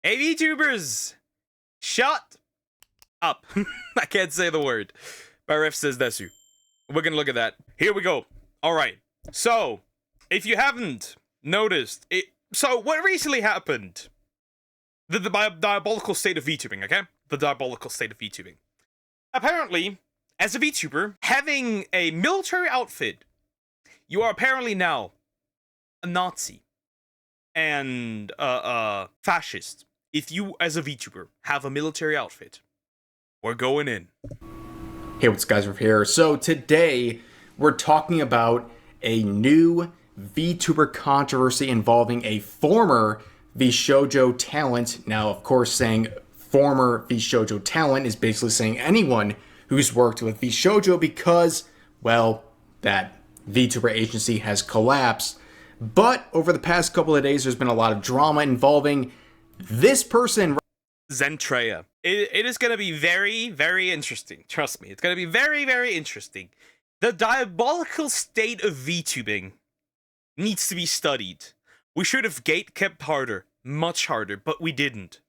Hey VTubers! Shut up. I can't say the word. My ref says desu. We're gonna look at that. Here we go. Alright. So, if you haven't noticed, so what recently happened? The diabolical state of VTubing, okay? The diabolical state of VTubing. Apparently, as a VTuber, having a military outfit, you are apparently now a Nazi and fascist. If you, as a VTuber, have a military outfit, we're going in. Hey, what's guys, Riff here. So today we're talking about a new VTuber controversy involving a former VShojo talent. Now, of course, saying former VShojo talent is basically saying anyone who's worked with VShojo because, well, that VTuber agency has collapsed. But over the past couple of days, there's been a lot of drama involving this person. Zentreya. It is going to be very, very interesting. Trust me, it's going to be very, very interesting. The diabolical state of VTubing needs to be studied. We should have gate-kept harder, much harder, but we didn't.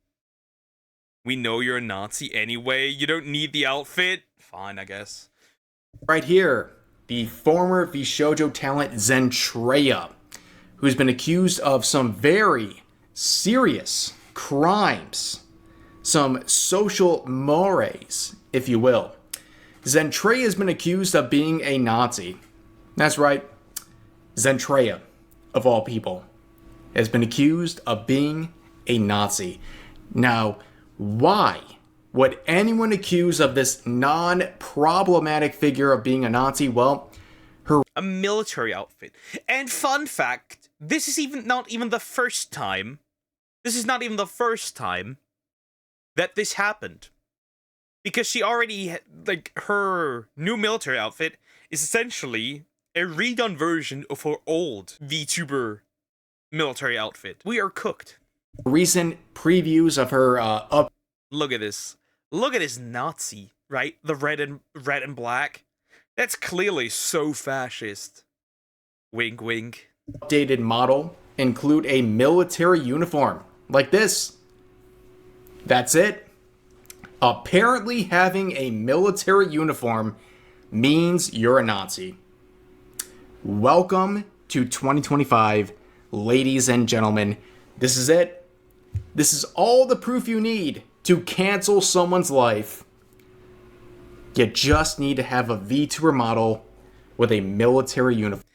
We know you're a Nazi anyway. You don't need the outfit. Fine, I guess. Right here, the former VShojo talent Zentreya, who's been accused of some very serious crimes, some social mores, if you will. Zentreya has been accused of being a Nazi. That's right, Zentreya, of all people, has been accused of being a Nazi. Now, why would anyone accuse of this non-problematic figure of being a Nazi? Well, a military outfit. And fun fact, this is not even the first time. This is not even the first time that this happened. Because she already, like, her new military outfit is essentially a redone version of her old VTuber military outfit. We are cooked. Recent previews of her Look at this. Look at this Nazi, right? The red and black. That's clearly so fascist. Wink, wink. updated model include a military uniform like this. That's it. Apparently having a military uniform means you're a Nazi. Welcome to 2025, ladies and gentlemen. This is it. This is all the proof you need to cancel someone's life. You just need to have a VTuber model with a military uniform.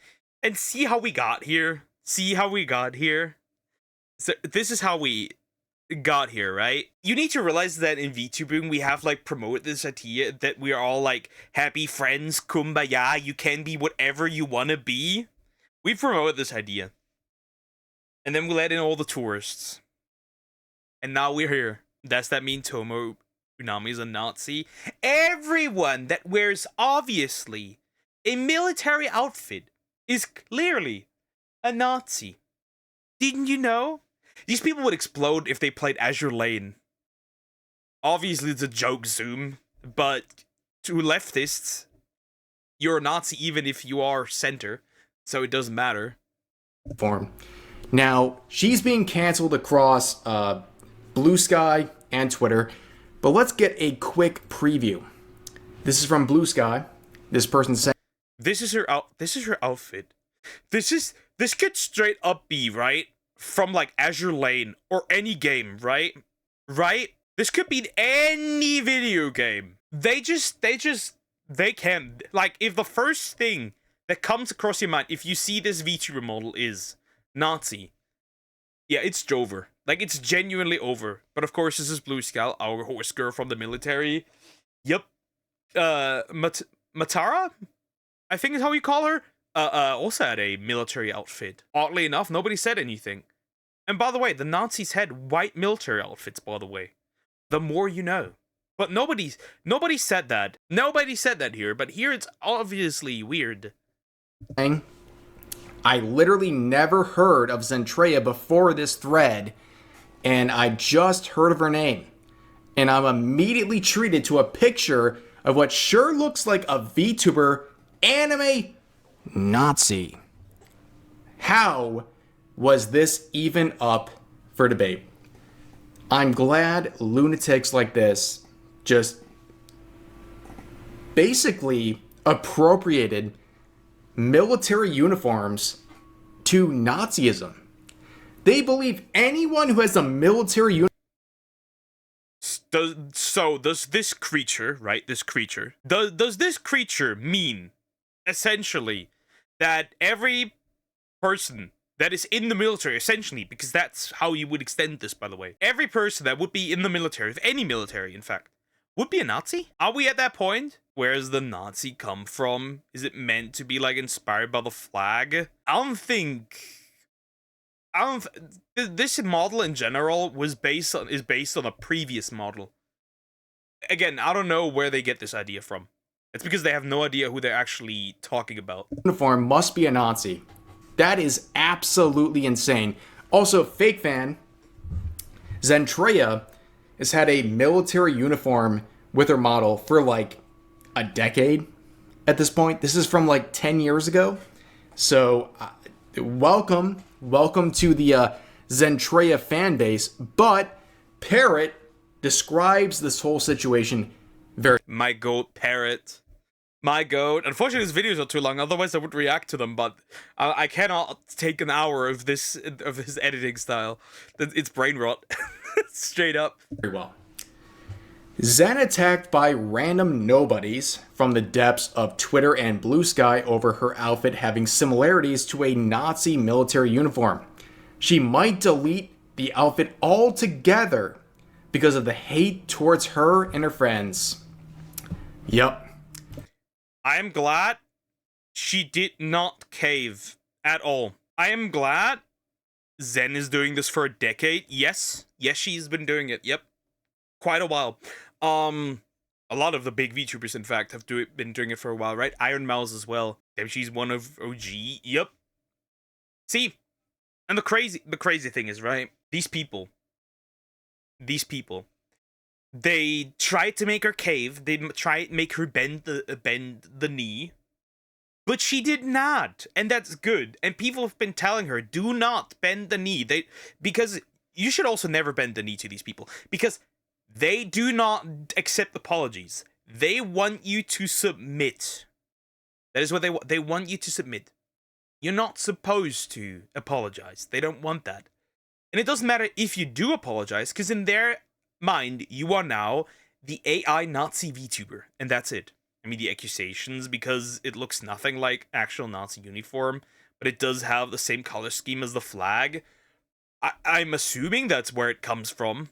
And see how we got here? See how we got here? So this is how we got here, right? You need to realize that in VTubing we have like promoted this idea that we are all like happy friends, kumbaya, you can be whatever you want to be. We promoted this idea. And then we let in all the tourists. And now we're here. Does that mean Tomo Unami is a Nazi? Everyone that wears obviously a military outfit is clearly a Nazi. Didn't you know? These people would explode if they played Azure Lane. Obviously it's a joke, Zoom, but to leftists, you're a Nazi even if you are center, so it doesn't matter. Now, she's being canceled across Blue Sky and Twitter, but let's get a quick preview. This is from Blue Sky. This person saying, This is her outfit. This could straight up be, right? From like Azure Lane or any game, right? Right? This could be any video game. They can, like, if the first thing that comes across your mind, if you see this VTuber model is Nazi, yeah, it's Jover. Like, it's genuinely over. But of course, this is Blue Sky, our horse girl from the military. Yep. Matara? I think is how you call her. Also had a military outfit. Oddly enough, nobody said anything. And by the way, the Nazis had white military outfits, by the way. The more you know. But nobody said that. Nobody said that here, but here it's obviously weird. I literally never heard of Zentreya before this thread, and I just heard of her name. And I'm immediately treated to a picture of what sure looks like a VTuber anime Nazi. How was this even up for debate? I'm glad lunatics like this just basically appropriated military uniforms to Nazism. They believe anyone who has a military uniform. Does this creature, right? This creature, does this creature mean essentially that every person that is in the military, essentially, because that's how you would extend this, by the way, every person that would be in the military, of any military, in fact, would be a Nazi? Are we at that point? Where does the Nazi come from? Is it meant to be like inspired by the flag? I don't think. This model in general is based on a previous model. Again, I don't know where they get this idea from. It's because they have no idea who they're actually talking about. Uniform must be a Nazi. That is absolutely insane. Also, fake fan, Zentreya has had a military uniform with her model for like a decade at this point. This is from like 10 years ago. So, welcome to the Zentreya fan base. But Parrot describes this whole situation very. My goat, Parrot. My goat. Unfortunately, this videos are too long. Otherwise, I would react to them. But I cannot take an hour of this editing style. It's brain rot, straight up. Very well. Zen attacked by random nobodies from the depths of Twitter and Blue Sky over her outfit having similarities to a Nazi military uniform. She might delete the outfit altogether because of the hate towards her and her friends. Yep. I am glad she did not cave at all. I am glad Zen is doing this for a decade. Yes, she's been doing it. Yep. Quite a while. A lot of the big VTubers, in fact, have been doing it for a while, right? Iron Mouse as well. Damn, she's one of OG. Yep. See, and the crazy thing is, right? These people, they tried to make her cave. They tried to make her bend the knee, but she did not, and that's good. And people have been telling her, do not bend the knee. Because you should also never bend the knee to these people, because they do not accept apologies. They want you to submit. That is what they want. They want you to submit. You're not supposed to apologize. They don't want that. And it doesn't matter if you do apologize, because in their mind, you are now the AI Nazi VTuber, and that's it. I mean, the accusations, because it looks nothing like actual Nazi uniform, but it does have the same color scheme as the flag. I'm assuming that's where it comes from.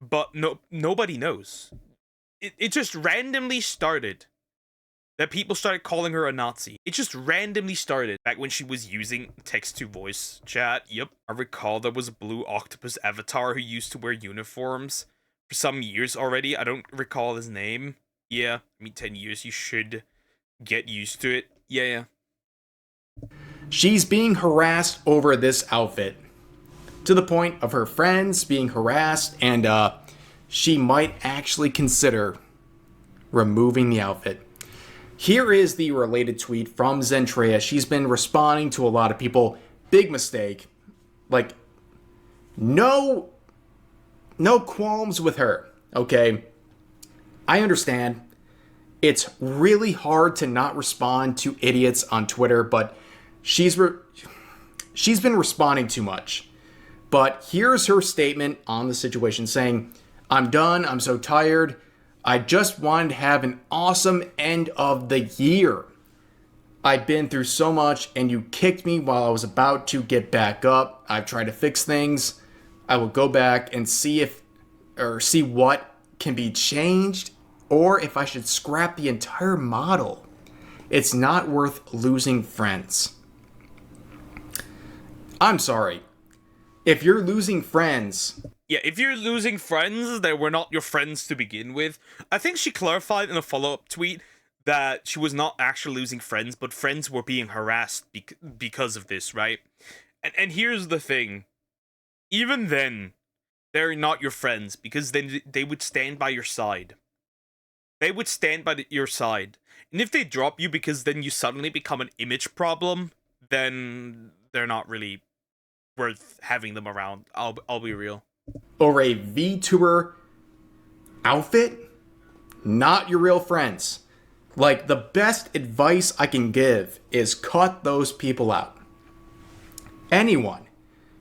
But nobody knows. It just randomly started that people started calling her a Nazi. It just randomly started back when she was using text-to-voice chat. Yep. I recall there was a blue octopus avatar who used to wear uniforms for some years already. I don't recall his name. Yeah, I mean, 10 years, you should get used to it. Yeah. She's being harassed over this outfit, to the point of her friends being harassed, and she might actually consider removing the outfit. Here is the related tweet from Zentreya. She's been responding to a lot of people. Big mistake. Like, no qualms with her, okay? I understand. It's really hard to not respond to idiots on Twitter, but she's been responding too much. But here's her statement on the situation saying, I'm done, I'm so tired. I just wanted to have an awesome end of the year. I've been through so much and you kicked me while I was about to get back up. I've tried to fix things. I will go back and see what can be changed or if I should scrap the entire model. It's not worth losing friends. I'm sorry. If you're losing friends... Yeah, if you're losing friends that were not your friends to begin with, I think she clarified in a follow-up tweet that she was not actually losing friends, but friends were being harassed because of this, right? And here's the thing. Even then, they're not your friends, because then they would stand by your side. They would stand by your side. And if they drop you because then you suddenly become an image problem, then they're not really worth having them around. I'll be real. over a VTuber outfit, not your real friends. Like, the best advice I can give is cut those people out. Anyone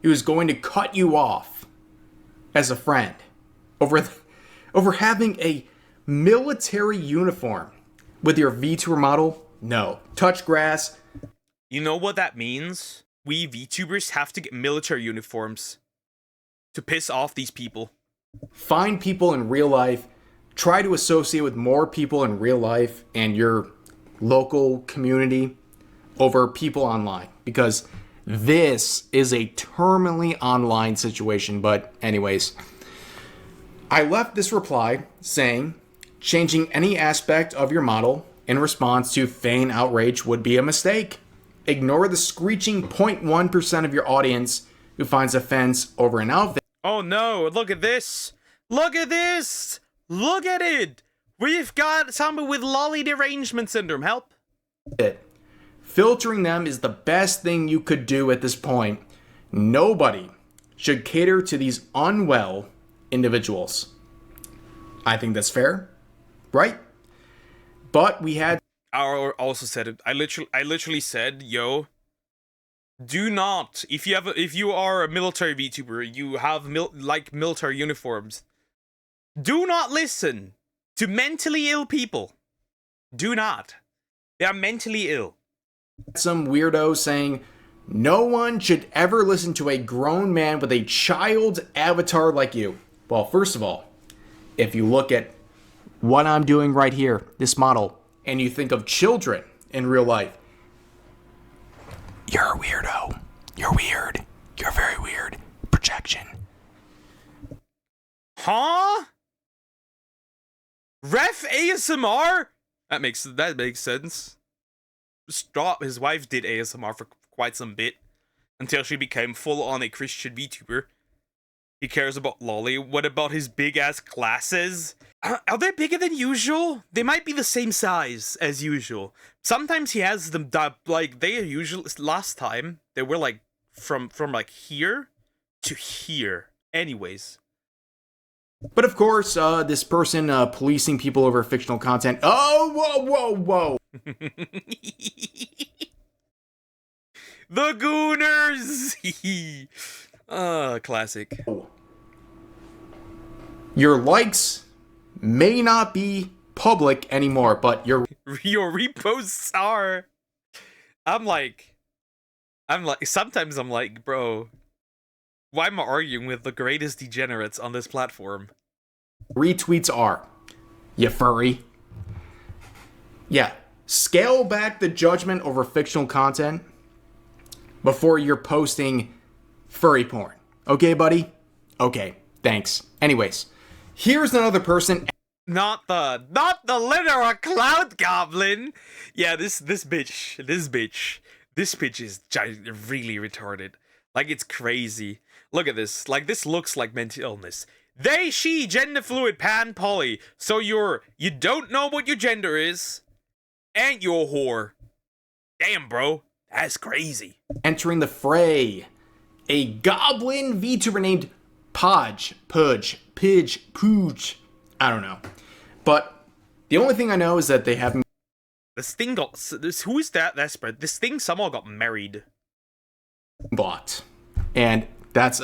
who is going to cut you off as a friend over having a military uniform with your VTuber model, no. Touch grass. You know what that means? We VTubers have to get military uniforms to piss off these people. Find people in real life. Try to associate with more people in real life and your local community over people online, because this is a terminally online situation. But anyways, I left this reply saying, changing any aspect of your model in response to feign outrage would be a mistake. Ignore the screeching 0.1% of your audience who finds offense over an outfit. Oh no, look at this! Look at this! Look at it! We've got someone with lolly derangement syndrome, help! Filtering them is the best thing you could do at this point. Nobody should cater to these unwell individuals. I think that's fair, right? But we had... I also said it. I literally said, yo, do not, if you are a military VTuber, you have military uniforms, do not listen to mentally ill people. Do not. They are mentally ill. Some weirdo saying no one should ever listen to a grown man with a child avatar like you. Well, first of all, if you look at what I'm doing right here, this model, and you think of children in real life, you're a weirdo. You're weird. You're very weird. Projection. Huh? Ref ASMR? That makes sense. Stop. His wife did ASMR for quite some bit until she became full on a Christian VTuber. He cares about lolly. What about his big ass glasses? Are they bigger than usual? They might be the same size as usual. Sometimes he has them like they are usual. Last time they were like from like here to here. Anyways. But of course, this person policing people over fictional content. Oh, whoa. The Gooners! Classic. Your likes may not be public anymore, but your reposts are. Sometimes I'm like, bro, why am I arguing with the greatest degenerates on this platform? retweets are. You furry. Yeah. Scale back the judgment over fictional content before you're posting furry porn. Okay, buddy? Okay, thanks. Anyways, here's another person. Not the literal cloud goblin. Yeah, this bitch is really retarded. Like, it's crazy. Look at this. Like, this looks like mental illness. They, she, gender fluid, pan, poly. So you don't know what your gender is, and you're a whore. Damn, bro. That's crazy. Entering the fray. A goblin VTuber named Pudge. I don't know. But the only thing I know is that they haven't... This thing got... Who is that? That's spread. This thing somehow got married. Bought. And that's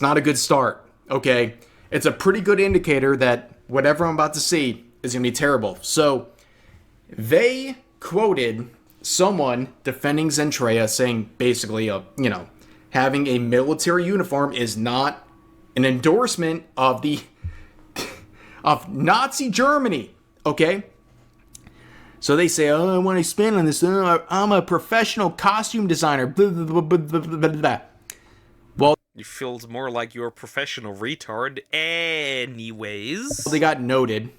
not a good start. Okay? It's a pretty good indicator that whatever I'm about to see is going to be terrible. So, they quoted someone defending Zentreya saying basically, having a military uniform is not an endorsement of of Nazi Germany. Okay? So they say, oh, I want to spin on this. I'm a professional costume designer. Blah, blah, blah, blah, blah, blah. Well, it feels more like you're a professional retard. Anyways. They got noted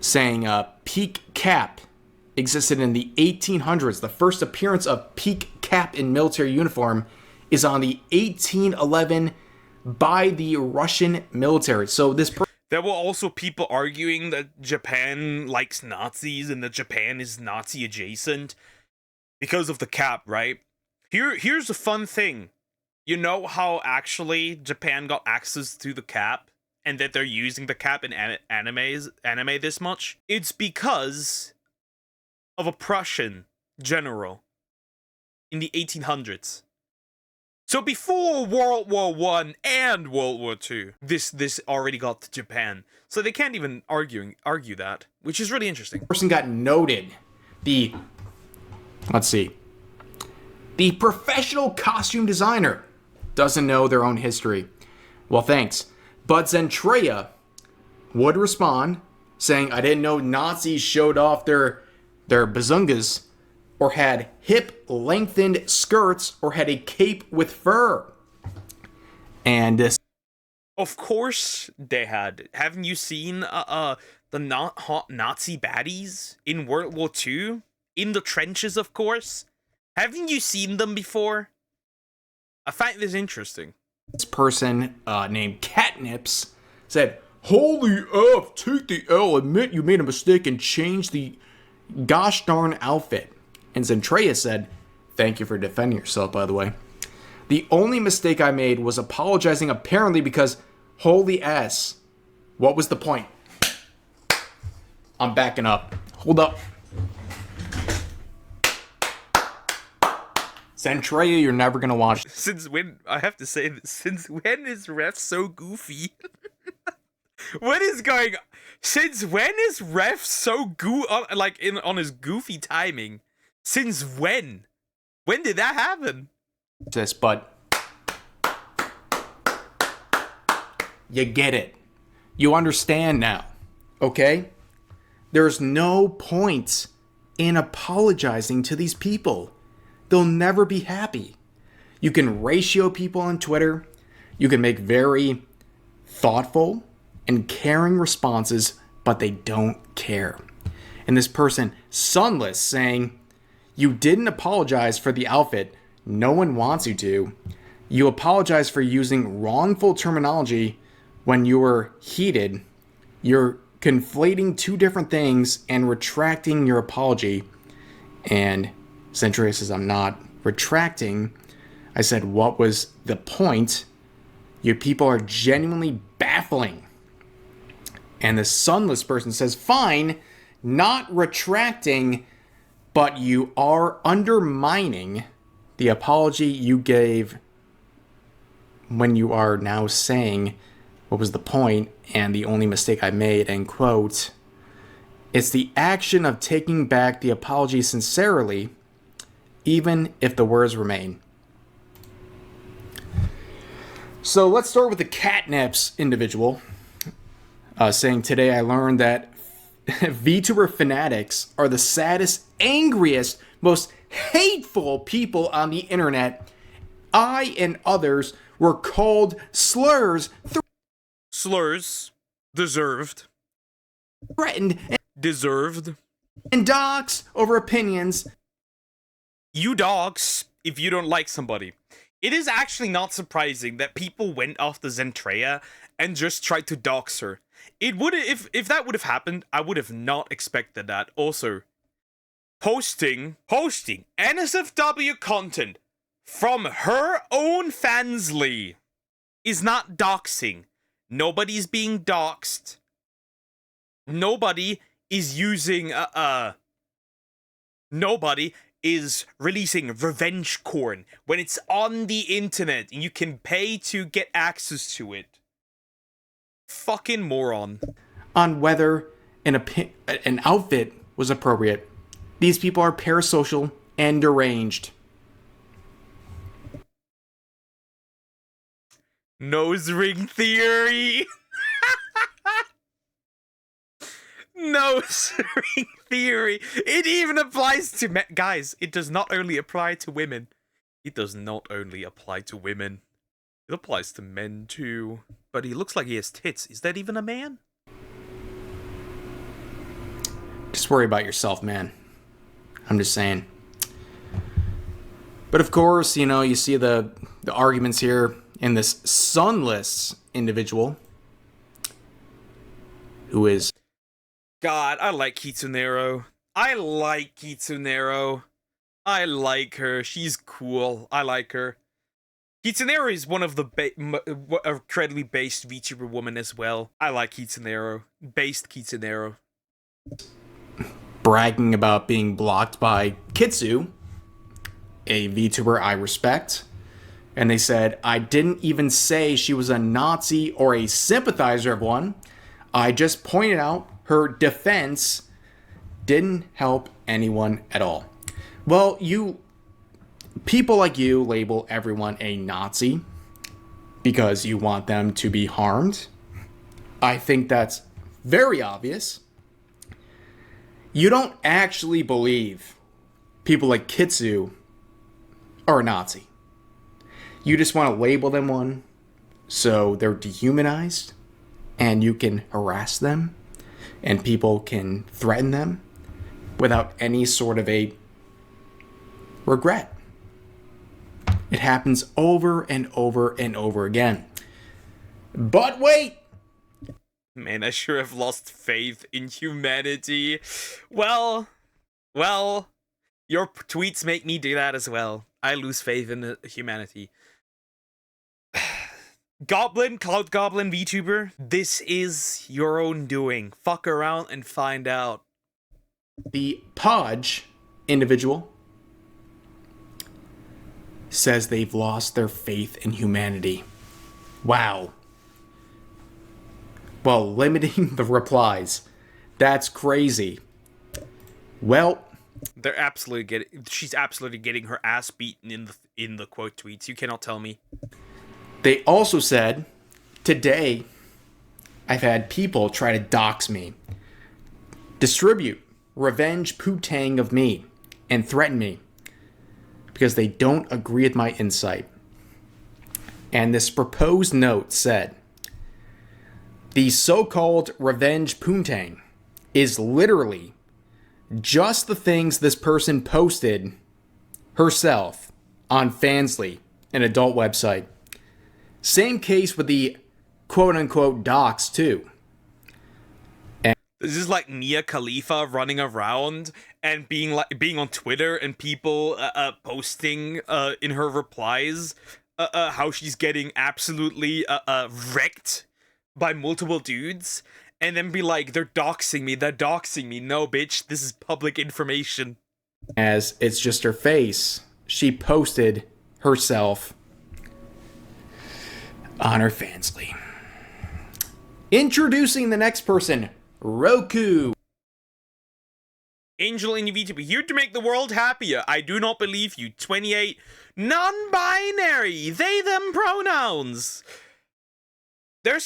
saying peak cap existed in the 1800s. The first appearance of peak cap in military uniform is on the 1811 by the Russian military. So this... There were also people arguing that Japan likes Nazis and that Japan is Nazi adjacent because of the cap, right? Here's a fun thing. You know how actually Japan got access to the cap and that they're using the cap in anime this much? It's because of a Prussian general in the 1800s. So before World War One and World War Two, this already got to Japan. So they can't even argue that, which is really interesting. Person got noted. Let's see. The professional costume designer doesn't know their own history. Well, thanks. But Zentreya would respond saying, I didn't know Nazis showed off their bazungas or had hip lengthened skirts or had a cape with fur. And this, of course they had. Haven't you seen the not hot Nazi baddies in World War II? In the trenches, of course. Haven't you seen them before? I find this interesting. This person named Catnips said, Holy F, take the L, admit you made a mistake and change the gosh darn outfit. And Zentreya said, thank you for defending yourself, by the way. The only mistake I made was apologizing apparently because, holy S, what was the point? I'm backing up. Hold up. Zentreya, you're never gonna watch. Since when, I have to say this, since when is Ref so goofy? What is going on? Since when is Ref so on his goofy timing? Since when? When did that happen? This, but you get it. You understand now, okay? There's no point in apologizing to these people. They'll never be happy. You can ratio people on Twitter. You can make very thoughtful and caring responses, but they don't care. And this person, Sunless, saying, you didn't apologize for the outfit. No one wants you to. You apologize for using wrongful terminology when you were heated. You're conflating two different things and retracting your apology. And Zentreya says, I'm not retracting. I said, what was the point? You people are genuinely baffling. And the Sunless person says, fine, not retracting, but you are undermining the apology you gave when you are now saying what was the point and the only mistake I made, and quote, it's the action of taking back the apology sincerely, even if the words remain. So let's start with the Catnips individual, saying, today I learned that VTuber fanatics are the saddest, angriest, most hateful people on the internet. I and others were called slurs, Slurs. Deserved. threatened, Deserved. and doxxed over opinions. You dogs, if you don't like somebody. It is actually not surprising that people went after Zentreya and just tried to dox her. It would if that would have happened, I would have not expected that. Also, posting NSFW content from her own fansly is not doxing. Nobody's being doxed. Nobody is using nobody is releasing revenge corn when it's on the internet and you can pay to get access to it. Fucking moron. On whether an outfit was appropriate. These people are parasocial and deranged. Nose ring theory. Nose ring theory. It even applies to men. Guys, it does not only apply to women. It does not only apply to women. It applies to men too. But he looks like he has tits. Is that even a man? Just worry about yourself, man. I'm just saying. But of course, you know, you see the arguments here in this Sunless individual who is... God, I like Kitsunero. I like Kitsunero. I like her. She's cool. I like her. Kitsunero is one of the incredibly based VTuber woman as well. I like Kitsunero. Based Kitsunero. Bragging about being blocked by Kitsu, a VTuber I respect. And they said, I didn't even say she was a Nazi or a sympathizer of one. I just pointed out her defense didn't help anyone at all. Well, people like you label everyone a Nazi because you want them to be harmed. I think that's very obvious. You don't actually believe people like Kitsu are a Nazi. You just want to label them one so they're dehumanized and you can harass them and people can threaten them without any sort of a regret. It happens over and over and over again. But wait! Man, I sure have lost faith in humanity. Well, your tweets make me do that as well. I lose faith in humanity. Cloud Goblin VTuber, this is your own doing. Fuck around and find out. The Podge individual says they've lost their faith in humanity. Wow. Well, limiting the replies. That's crazy. Well, she's absolutely getting her ass beaten in the quote tweets. You cannot tell me. They also said, today, I've had people try to dox me, distribute revenge poo-tang of me, and threaten me because they don't agree with my insight. And this proposed note said, the so-called revenge poontang is literally just the things this person posted herself on Fansly, an adult website. Same case with the quote-unquote docs, too. This is like Mia Khalifa running around and being on Twitter and people posting in her replies how she's getting absolutely wrecked by multiple dudes, and then be like, they're doxing me. No, bitch, this is public information. As it's just her face, she posted herself on her Fansly. Introducing the next person, Roku. Angel in VTuber, here to make the world happier. I do not believe you. 28 non-binary, they them pronouns. There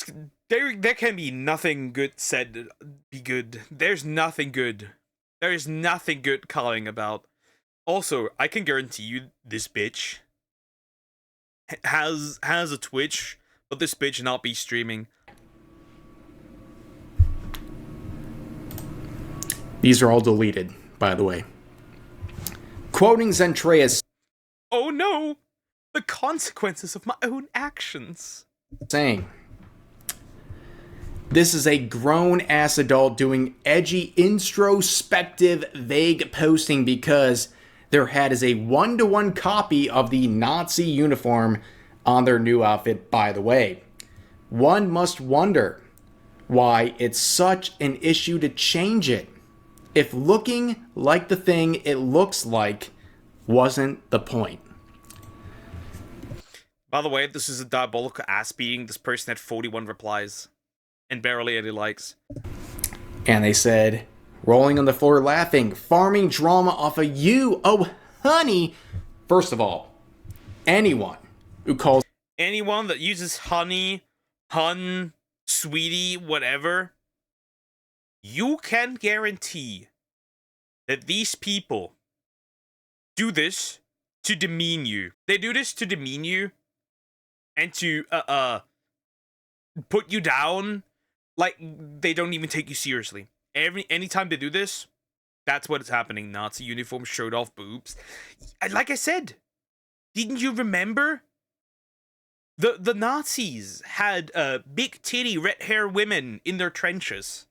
can be nothing good said be good. There's nothing good. There is nothing good calling about. Also, I can guarantee you this bitch has a Twitch, but this bitch not be streaming. These are all deleted, by the way. Quoting Zentreya, oh no! The consequences of my own actions. Saying, this is a grown-ass adult doing edgy, introspective, vague posting because their hat is a one-to-one copy of the Nazi uniform on their new outfit, by the way. One must wonder why it's such an issue to change it, if looking like the thing it looks like wasn't the point. By the way, this is a diabolical ass beating. This person had 41 replies and barely any likes. And they said, rolling on the floor laughing, farming drama off of you. Oh, honey. First of all, anyone that uses honey, hun, sweetie, whatever, you can guarantee that these people do this to demean you. They do this to demean you and to put you down. Like, they don't even take you seriously. Anytime they do this, that's what is happening. Nazi uniform, showed off boobs. Like I said, didn't you remember? The Nazis had big titty red hair women in their trenches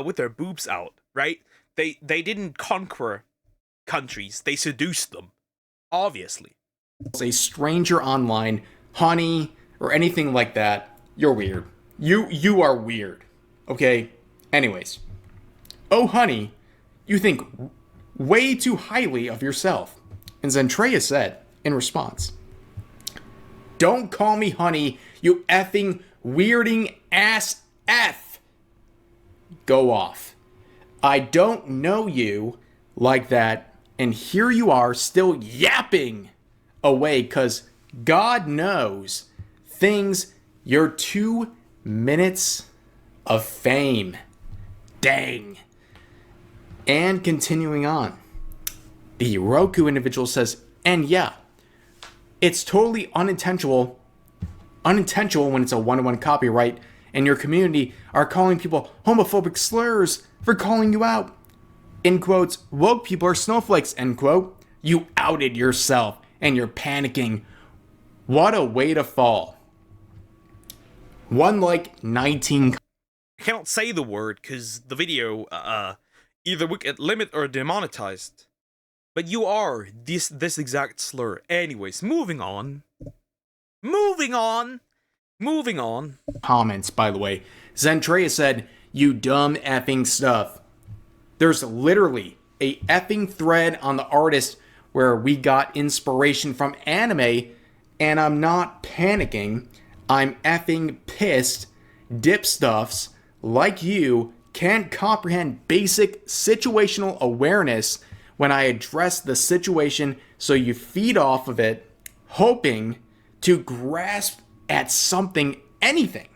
with their boobs out, right? They didn't conquer countries. They seduced them, obviously. a stranger online honey or anything like that, you're weird. You are weird. Okay? Anyways. Oh, honey, you think way too highly of yourself. And Zentreya said, in response, don't call me honey, you effing weirding ass F. Go off. I don't know you like that, and here you are still yapping away because God knows things your 2 minutes of fame. Dang. And continuing on, the Roku individual says, and yeah, it's totally unintentional when it's a one-to-one copyright, and your community are calling people homophobic slurs for calling you out. In quotes, woke people are snowflakes, end quote. You outed yourself, and you're panicking. What a way to fall. 19. I cannot say the word because the video either we get limit or demonetized. But you are this exact slur. Anyways, moving on. Comments, by the way. Zentreya said, you dumb effing stuff. There's literally a effing thread on the artist where we got inspiration from anime, and I'm not panicking. I'm effing pissed. Dipstuffs like you can't comprehend basic situational awareness when I address the situation, so you feed off of it, hoping to grasp at something, anything.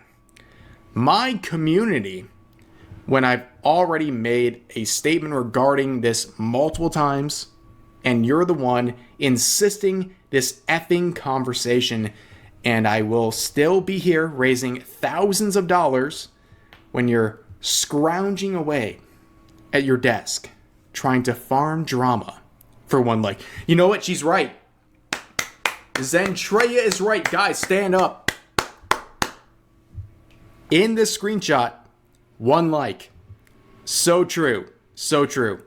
My community, when I've already made a statement regarding this multiple times, and you're the one insisting this effing conversation, and I will still be here raising thousands of dollars when you're scrounging away at your desk trying to farm drama for one like. You know what? She's right. Zentreya is right. Guys, stand up. In this screenshot, 1 like. So true. So true.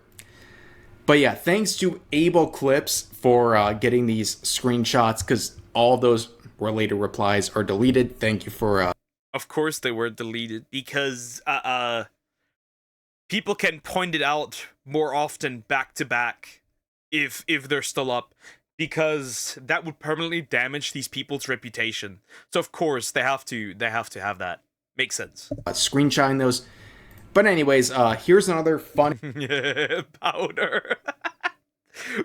But yeah, thanks to Able Clips for getting these screenshots, because all those related replies are deleted. Thank you for... Of course they were deleted, because people can point it out more often back to back if they're still up, because that would permanently damage these people's reputation. So of course they have to have that. Makes sense. Screenshotting those. But anyways, here's another fun... Powder.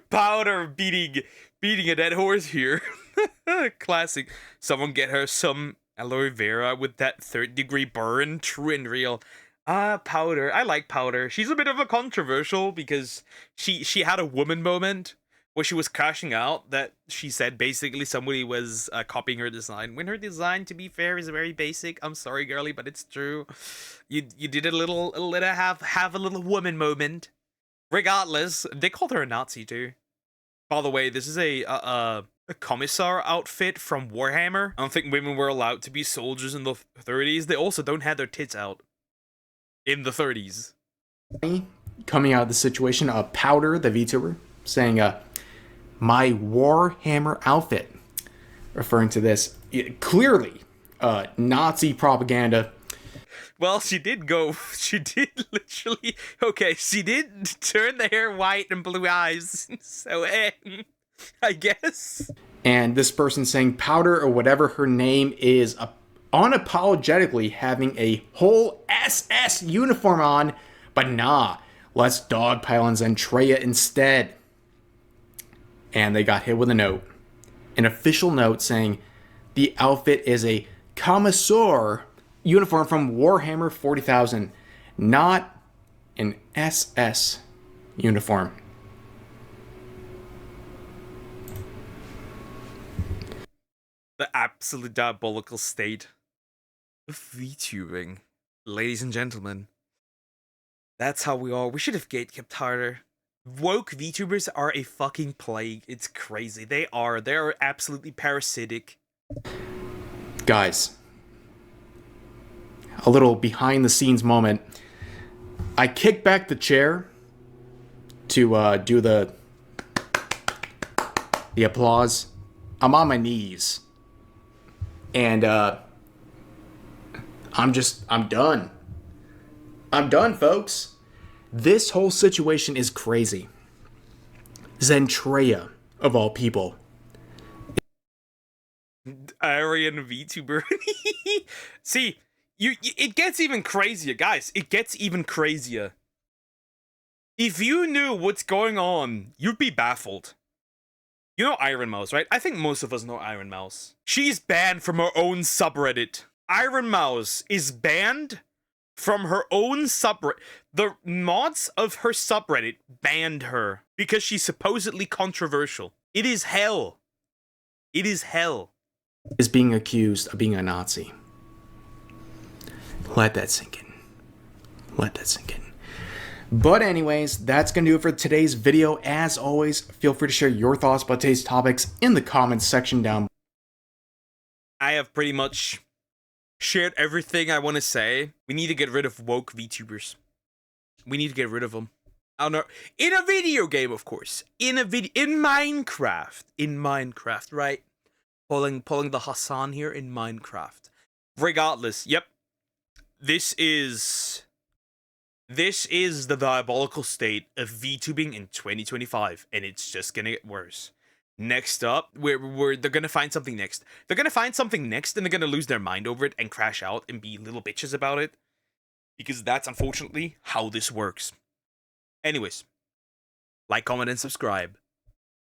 Powder beating a dead horse here. Classic. Someone get her some aloe vera with that 3rd-degree burn. True and real. Powder. I like Powder. She's a bit of a controversial because she had a woman moment where she was crashing out that she said basically somebody was copying her design, when her design, to be fair, is very basic. I'm sorry, girly, but it's true. You did a little have a little woman moment. Regardless, they called her a Nazi too. By the way, this is a commissar outfit from Warhammer. I don't think women were allowed to be soldiers in the 30s. They also don't have their tits out in the 30s. Coming out of the situation, Powder, the VTuber, saying, my Warhammer outfit, referring to this clearly Nazi propaganda. Well, she did literally, okay, she did turn the hair white and blue eyes, so I guess. And this person saying Powder, or whatever her name is, unapologetically having a whole SS uniform on, but nah, let's dogpile on Zentreya instead. And they got hit with a note. An official note saying the outfit is a commissar uniform from Warhammer 40,000, not an SS uniform. The absolute diabolical state of VTubing. Ladies and gentlemen, that's how we are. We should have gatekept harder. Woke VTubers are a fucking plague. It's crazy. They are. They're absolutely parasitic. Guys, a little behind the scenes moment. I kicked back the chair to do the applause. I'm on my knees. And I'm done. I'm done, folks. This whole situation is crazy. Zentreya, of all people. Aryan VTuber. See, it gets even crazier, guys. It gets even crazier. If you knew what's going on, you'd be baffled. You know Iron Mouse, right? I think most of us know Iron Mouse. She's banned from her own subreddit. Iron Mouse is banned from her own subreddit. The mods of her subreddit banned her because she's supposedly controversial. It is hell. It is hell. Is being accused of being a Nazi. Let that sink in. Let that sink in. But anyways, that's going to do it for today's video. As always, feel free to share your thoughts about today's topics in the comments section down below. I have pretty much shared everything I want to say. We need to get rid of woke VTubers. We need to get rid of them. I don't know. In a video game, of course. In Minecraft. In Minecraft, right? Pulling the Hassan here in Minecraft. Regardless, yep. This is the diabolical state of VTubing in 2025, and it's just gonna get worse. Next up, they're gonna find something next. They're gonna find something next, and they're gonna lose their mind over it and crash out and be little bitches about it. Because that's unfortunately how this works. Anyways, like, comment, and subscribe.